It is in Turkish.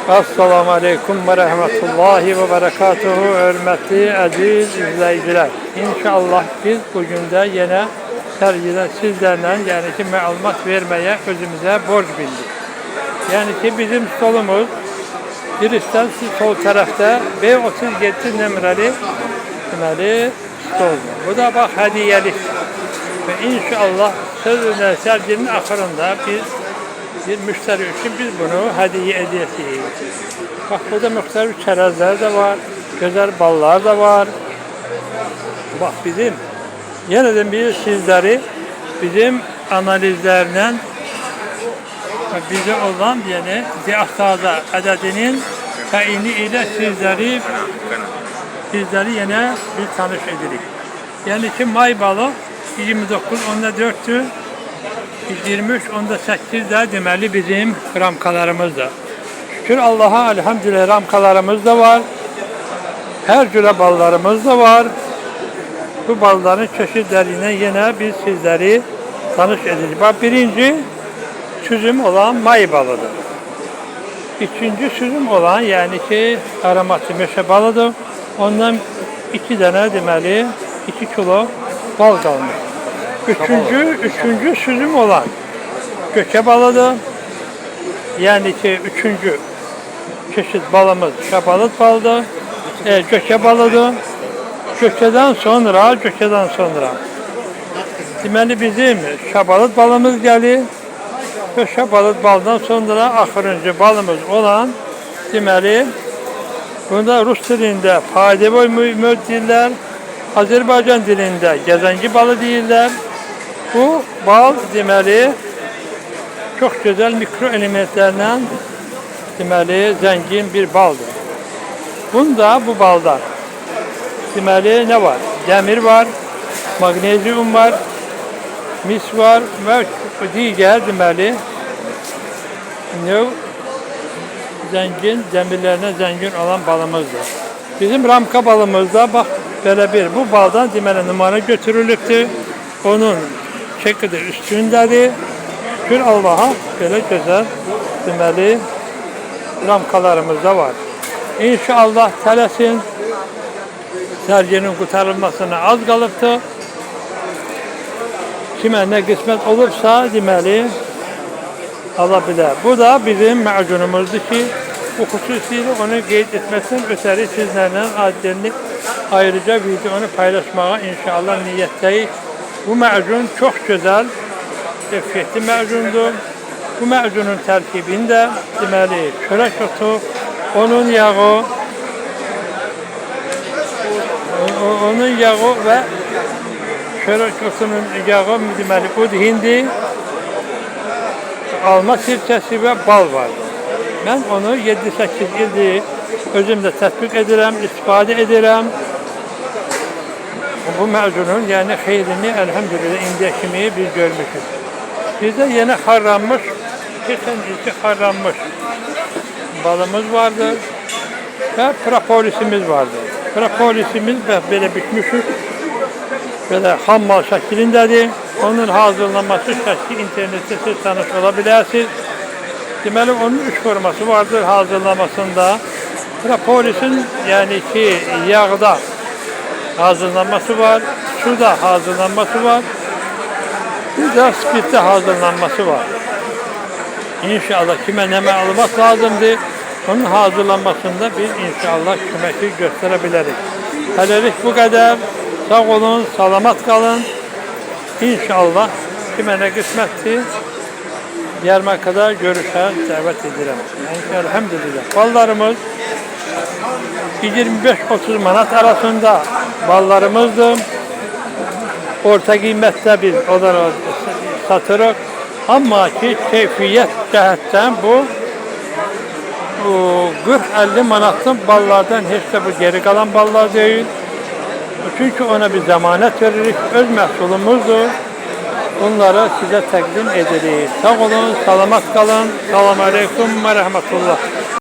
Esselamu Aleyküm ve Rahmetullahi ve Berekatuhu. Hürmetli aziz izleyiciler. İnşallah biz bugün de yine sergide sizlerle yani ki malumat vermeye özümüze borç bildik. Yani ki bizim stolumuz girişten sol tarafta B37 numaralı stol. Bu da bak hediyelik. Ve inşallah sözüne serginin ahırında bir müşteri için biz bunu hediye edeceğiz. Bak burada muhtelif çerezler de var, güzel ballar da var. Bak bizim yeniden bir sizleri bizim analizlerle bize olan yani ziyaftada adedinin tayini ile sizleri yine bir tanış edirik. Yani ki may balı 29 onda 4'tü. 23 onda 8 de demeli bizim ramkalarımızda. Şükür Allah'a elhamdülillah ramkalarımız da var. Her türlü ballarımız da var. Bu balların çeşitlerine yine biz sizleri tanış edeceğiz. Bak birinci süzüm olan may balıdır. İkinci süzüm olan yani ki aromatlı meşe balıdır. Ondan 2 tane demeli 2 kilo bal kalmış. Üçüncü süzüm olan göke balıdır. Yani ki üçüncü çeşit balımız şabalık balıdır. Göke balıdır. Gökeden sonra deməli bizim şabalık balımız gelir. Ve şabalık baldan sonra ahırıncı balımız olan deməli bunda Rus dilinde padevoy deyirlər. Azerbaycan dilinde gezengi balı deyirlər. Bu bal deməli çok güzel mikro elementlerle deməli zengin bir baldır. Bunda bu balda deməli ne var? Demir var, magnezyum var, mis var ve diğer deməli zengin demirlerine zengin olan balımızdır. Bizim ramka balımızda bak böyle bir bu baldan deməli numara götürülübdür. Onun şekli üstündedir. Şükür Allah'a böyle güzel deməli ramkalarımız da var. İnşallah tələsin serginin kurtarılmasına az kalıbdı. Kime ne kısmet olursa deməli alabilir. Bu da bizim macunumuzdur ki bu hususiyle onu qeyd etmesinden ötəri sizlerle adilini ayrıca videonu paylaşmaya inşallah niyetteyiz. Bu macun çok güzel, effekti macundur. Bu macunun terkibinde deməli çörek otu, onun yağı ve çörek otunun yağı deməli ud hindi, alma sirkesi ve bal var. Ben onu 7-8 ildir özümde tətbiq edirəm, istifade edirəm. Bu macunun yani xeyrini elhamdülillah indiyə kimi biz görmüşüz. Bizde yeni harranmış, geçen ilki harranmış balımız vardı ve propolisimiz vardı. Propolisimiz böyle bitmişiz. Böyle ham mal şeklindedir. Onun hazırlanması şekli internette siz tanış olabilirsiniz. Deməli onun 3 forması vardır hazırlamasında. Propolisin yani ki yağda hazırlanması var, suda hazırlanması var, bir de spirtte hazırlanması var. İnşallah kime ne malumat lazımdı, onun hazırlanmasında biz inşallah köməkli gösterebiliriz. Hələlik bu kadar. Sağ olun, salamat kalın. İnşallah kime ne kısmettir, yarıma kadar görüşe davet edirəm. Yani elhamdülillah. Ballarımız 25-30 manat arasında ballarımızdır. Orta qiymətdə biz onları satırıq. Ama ki keyfiyyət cəhətdən bu 40-50 manatlık ballardan hiç de bu geri kalan ballar değil. Çünkü ona bir zamanet veririk. Öz məhsulumuzdur. Bunları size təqdim edirik. Sağ olun, salamat kalın. Selamun Aleyküm ve Rahmetullah.